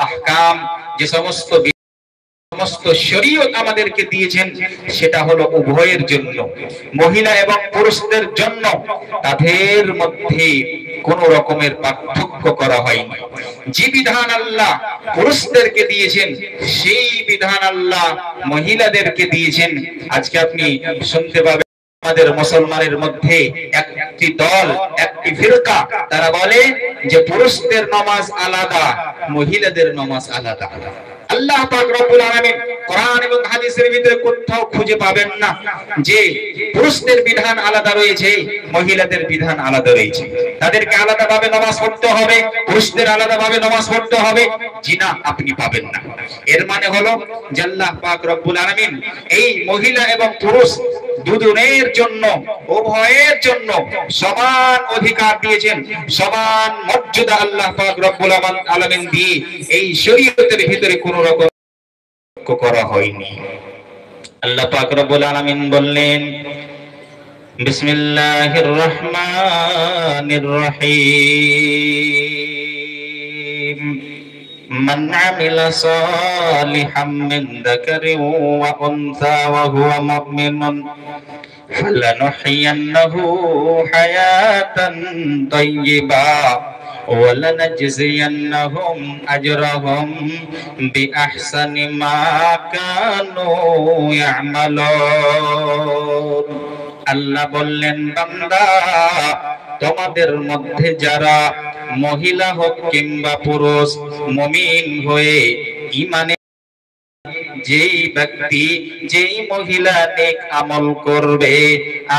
আহকাম, যে সমস্ত শরীয়ত আমাদেরকে দিয়েছেন, সেটা হলো উভয়ের জন্য, মহিলা এবং পুরুষদের জন্য। তাদের মধ্যে কোন রকমের পার্থক্য করা হয়নি। যে বিধান আল্লাহ পুরুষদেরকে দিয়েছেন, সেই বিধান আল্লাহ মহিলাদেরকে দিয়েছেন। আজকে আপনি শুনতে পাবেন আমাদের মুসলমানের মধ্যে একটি দল, একটি ফিরকা, তারা বলে যে পুরুষদের নামাজ আলাদা, মহিলাদের নামাজ আলাদা। আল্লাহ পাক রব্বুল আলামিন কোরআন এবং হাদিসের ভিতরে কোথাও খুঁজে পাবেন না যে পুরুষদের বিধান আলাদা রয়েছে, মহিলাদের বিধান আলাদা রয়েছে, তাদেরকে আলাদাভাবে নামাজ পড়তে হবে, পুরুষদের আলাদাভাবে নামাজ পড়তে হবে। জি না, আপনি পাবেন না। এর মানে হলো যে আল্লাহ পাক রব্বুল আলামিন এই মহিলা এবং পুরুষ দুজনের জন্য, উভয়ের জন্য সমান অধিকার দিয়েছেন, সমান মর্যাদা আল্লাহ পাক রব্বুল আলামিন দিয়ে এই শরীয়তের ভিতরে কোন রকম করা হয়নি। আল্লাহ পাক রব্বুল আলামিন বললেন, বিসমিল্লাহির রহমানির রহিম, মান আমিলা সালিহাম মিন যাকারিন ওয়া উনসা ওয়া হুয়া মুমিনুন ফালানুহইয়ান্নাহু হায়াতান তাইয়্যিবা ওয়ালানাজজিয়ান্নাহুম আজরাহুম বিআহসানি মা কানু ইয়ামালুন। আল্লাহ বললেন, বান্দা, তোমাদের মধ্যে যারা মহিলা হোক কিংবা পুরুষ, মুমিন হয়ে ঈমানে যেই ব্যক্তি, যেই মহিলা নেক আমল করবে,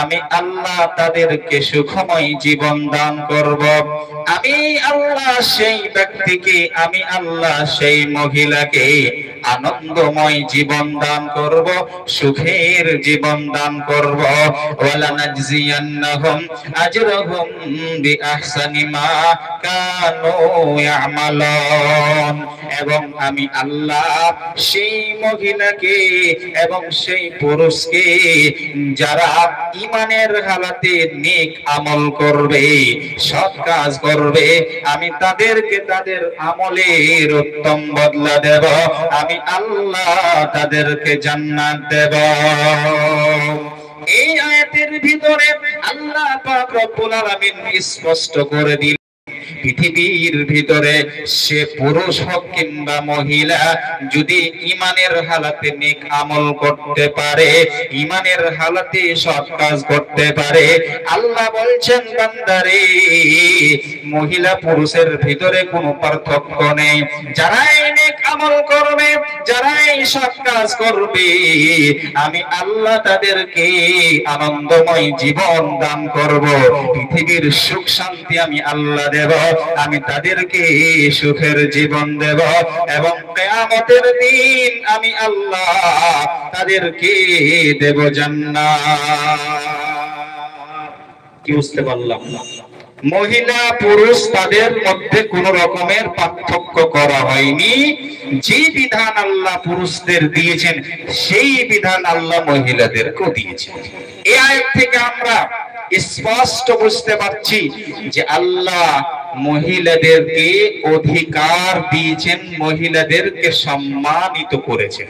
আমি আল্লাহ তাদেরকে সুখময় জীবন দান করব। আমি আল্লাহ সেই ব্যক্তিকে, আমি আল্লাহ সেই মহিলাকে আনন্দময় জীবন দান করব, সুখের জীবন দান করব। ওয়ালানাজজিয়ান্নাহুম আজরাহুম বিআহসানি মা কানু ইয়ামালুন। এবং আমি আল্লাহ সেই মহিলাকে এবং সেই পুরুষকে যারা ঈমানের হালাতে নেক আমল করবে, সৎ কাজ করবে, আমি তাদেরকে তাদের আমলের উত্তম বদলা দেব, আমি আল্লাহ তাদেরকে জান্নাত দেব। এই আয়াতের ভিতরে আল্লাহ পাক রব্বুল আলামিন স্পষ্ট করে দিলেন, পৃথিবীর ভিতরে সে পুরুষ হোক কিংবা মহিলা, যদি ঈমানের হালাতে নেক আমল করতে পারে, ঈমানের হালাতে সৎ কাজ করতে পারে, আল্লাহ বলছেন, বান্দারে, মহিলা পুরুষের ভিতরে কোনো পার্থক্য নেই। যারাই নেক আমল করবে, যারাই সৎ কাজ করবে, আমি আল্লাহ তাদেরকে আনন্দময় জীবন দান করব, পৃথিবীর সুখ শান্তি আমি আল্লাহ দেব, আমি তাদেরকে সুখের জীবন দেব, এবং কিয়ামতের দিন আমি আল্লাহ তাদেরকে দেব জান্নাত। কি বুঝতে পারলাম? মহিলা পুরুষ তাদের মধ্যে কোন রকমের পার্থক্য করা হয়নি। যে বিধান আল্লাহ পুরুষদের দিয়েছেন, সেই বিধান আল্লাহ মহিলাদেরকেও দিয়েছেন। এই আয়াত থেকে আমরা স্পষ্ট বুঝতে পারছি যে আল্লাহ মহিলাদেরকে অধিকার দিয়েছেন, মহিলাদেরকে সম্মানিত করেছেন।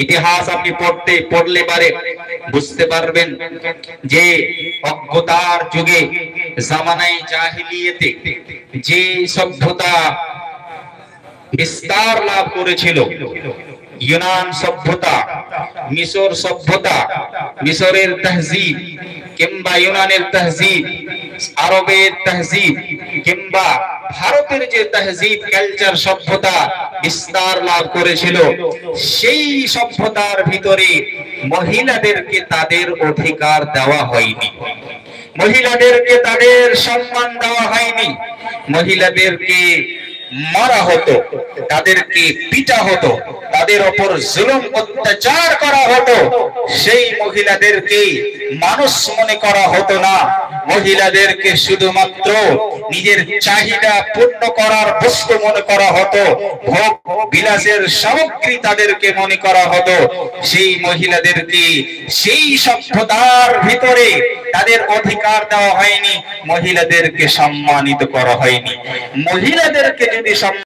ইতিহাস আপনি পড়লে পারে বুঝতে পারবেন যে অজ্ঞতার যুগে, জামানায়ে জাহিলিয়াতে যে সভ্যতা বিস্তার লাভ করেছিল, ইউনান সভ্যতা, মিশর সভ্যতা, মিশরের তাহজিব কিংবা ইউনানের তাহজিব, আরবের তাহজিব কিংবা ভারতের যে তাহজিব কালচার সভ্যতা বিস্তার লাভ করেছিল, সেই সভ্যতার ভিতরে মহিলাদেরকে তাদের অধিকার দেওয়া হয়নি, মহিলাদেরকে তাদের সম্মান দেওয়া হয়নি, মহিলাদেরকে মারা হতো, তাদেরকে পিটা হতো, তাদের উপর জুলুম অত্যাচার করা হতো। সেই মহিলাদেরকে মানুষ মনে করা হতো না, মহিলাদেরকে শুধুমাত্র নিজের চাহিদা পূর্ণ করার বস্তু মনে করা হতো, ভোগ বিলাসের সামগ্রী তাদেরকে মনে করা হতো। সেই মহিলাদেরকে সেই সভ্যতার ভিতরে তাদের অধিকার দেওয়া হয়নি, মহিলাদেরকে সম্মানিত করা হয়নি। মহিলাদেরকে যদি